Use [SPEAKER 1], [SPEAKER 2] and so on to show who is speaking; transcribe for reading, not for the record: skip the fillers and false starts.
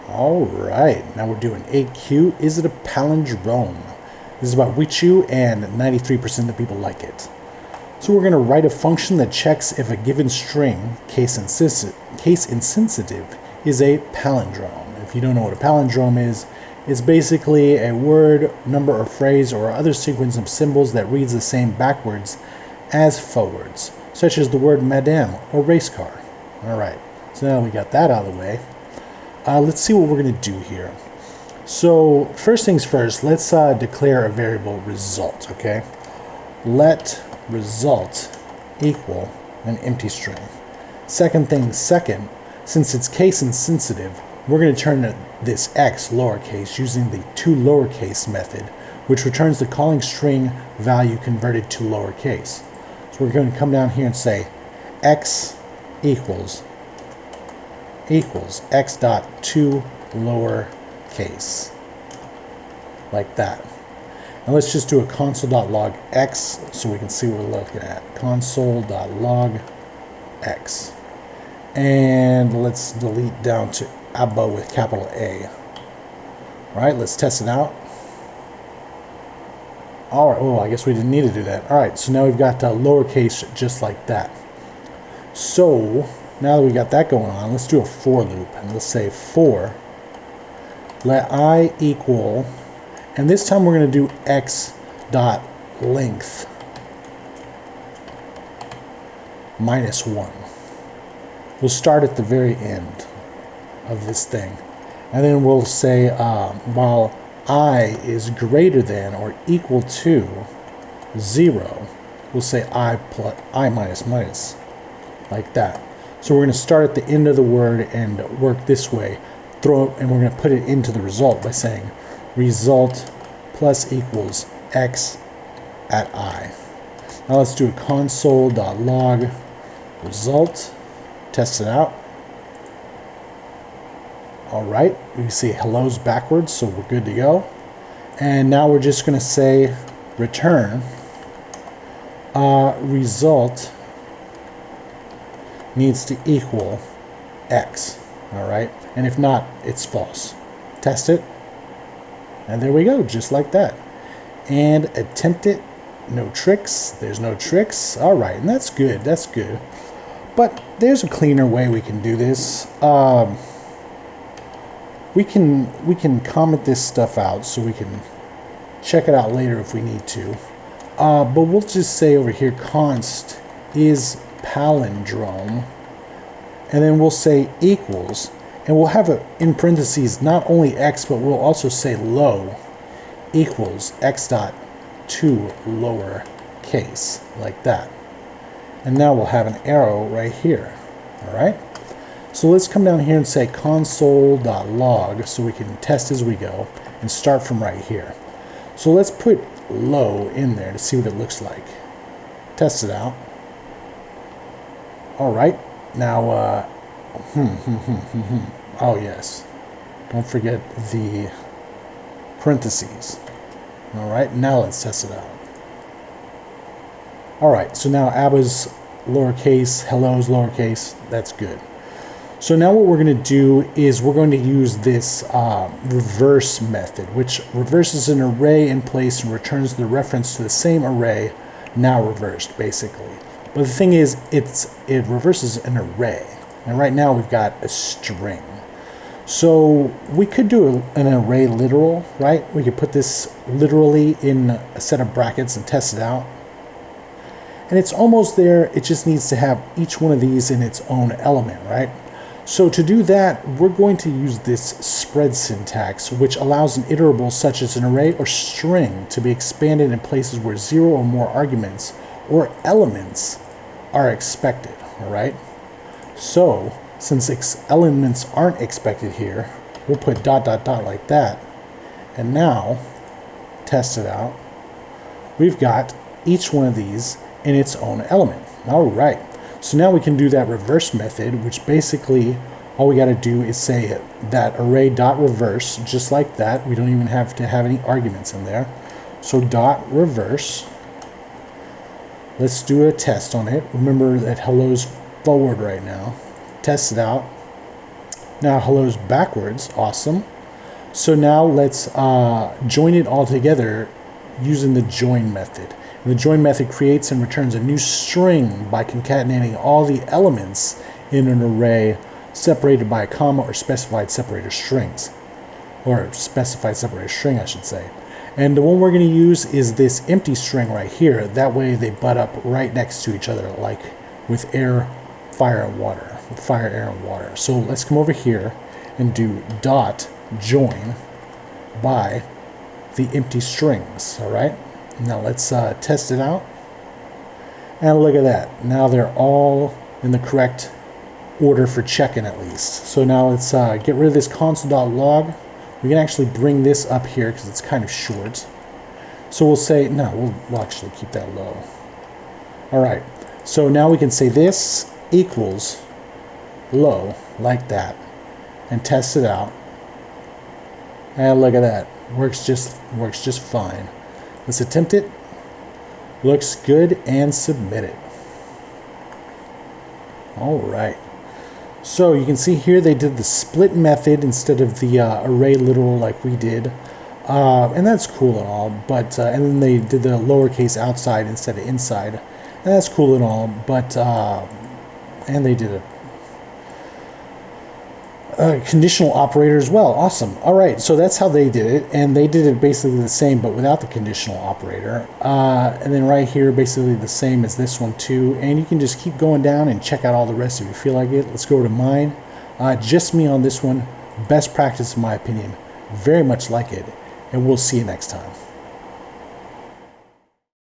[SPEAKER 1] All right, now we're doing AQ. Is it a palindrome? This is about Wichu, and 93% of people like it. So we're going to write a function that checks if a given string, case insensitive, is a palindrome. If you don't know what a palindrome is, it's basically a word, number, or phrase, or other sequence of symbols that reads the same backwards as forwards, such as the word madame or race car. All right, so now we got that out of the way. Let's see what we're going to do here. So first things first, let's declare a variable result, okay? Let result equal an empty string. Second thing second, since it's case insensitive, we're going to turn this x lowercase using the toLowerCase method, which returns the calling string value converted to lowercase. So we're going to come down here and say x equals x dot toLowerCase, like that. Now let's just do a console.log x so we can see what we're looking at. Console.log x. And let's delete down to Abba with capital A. All right, let's test it out. All right, oh, I guess we didn't need to do that. All right, so now we've got lowercase just like that. So now that we got that going on, let's do a for loop, and let's say for let I equal, and this time we're going to do x dot length minus 1. We'll start at the very end of this thing, and then we'll say while I is greater than or equal to 0, we'll say I plus I minus minus, like that. So we're going to start at the end of the word and work this way, and we're going to put it into the result by saying result plus equals x at I. Now let's do a console.log result, test it out. All right, we see hello's backwards, so we're good to go. And now we're just going to say return result needs to equal x. All right, and if not, it's false. Test it, and there we go, just like that. And attempt it. No tricks. There's no tricks. All right, and that's good. That's good. But there's a cleaner way we can do this. We can comment this stuff out so we can check it out later if we need to. But we'll just say over here const is palindrome, and then we'll say equals, and we'll have a, in parentheses, not only x, but we'll also say low equals x dot toLowerCase, like that. And now we'll have an arrow right here. All right. So let's come down here and say console.log so we can test as we go and start from right here. So let's put low in there to see what it looks like. Test it out. All right. Now, oh yes. Don't forget the parentheses. All right. Now let's test it out. All right. So now Abba's lowercase, hello's lowercase. That's good. So now what we're going to do is we're going to use this reverse method, which reverses an array in place and returns the reference to the same array, now reversed, basically. But the thing is, it reverses an array. And right now we've got a string. So we could do an array literal, right? We could put this literally in a set of brackets and test it out. And it's almost there. It just needs to have each one of these in its own element, right? So to do that, we're going to use this spread syntax, which allows an iterable such as an array or string to be expanded in places where 0 or more arguments or elements are expected, all right? So since elements aren't expected here, we'll put ... like that. And now, test it out. We've got each one of these in its own element. All right. So now we can do that reverse method, which basically all we got to do is say that array.reverse, just like that. We don't even have to have any arguments in there. So .reverse. Let's do a test on it. Remember that hello's forward right now. Test it out. Now hello's backwards, awesome. So now let's join it all together using the join method. And the join method creates and returns a new string by concatenating all the elements in an array separated by a comma or specified separator strings. Or specified separator string, I should say. And the one we're going to use is this empty string right here. That way they butt up right next to each other, like with air, fire, and water. With fire, air, and water. So let's come over here and do dot join by the empty strings. All right. Now let's test it out. And look at that. Now they're all in the correct order for checking at least. So now let's get rid of this console.log. We can actually bring this up here because it's kind of short. So we'll say, no, we'll actually keep that low. All right. So now we can say this equals low, like that, and test it out. And look at that. Works just fine. Let's attempt it. Looks good, and submit it. All right. So you can see here they did the split method instead of the array literal like we did, and that's cool and all. But and then they did the lowercase outside instead of inside, and that's cool and all. But and they did a conditional operator as well. Awesome. All right, so that's how they did it, and they did it basically the same but without the conditional operator. And then right here, basically the same as this one too. And you can just keep going down and check out all the rest if you feel like it. Let's go to mine. Just me on this one. Best practice in my opinion. Very much like it, and we'll see you next time.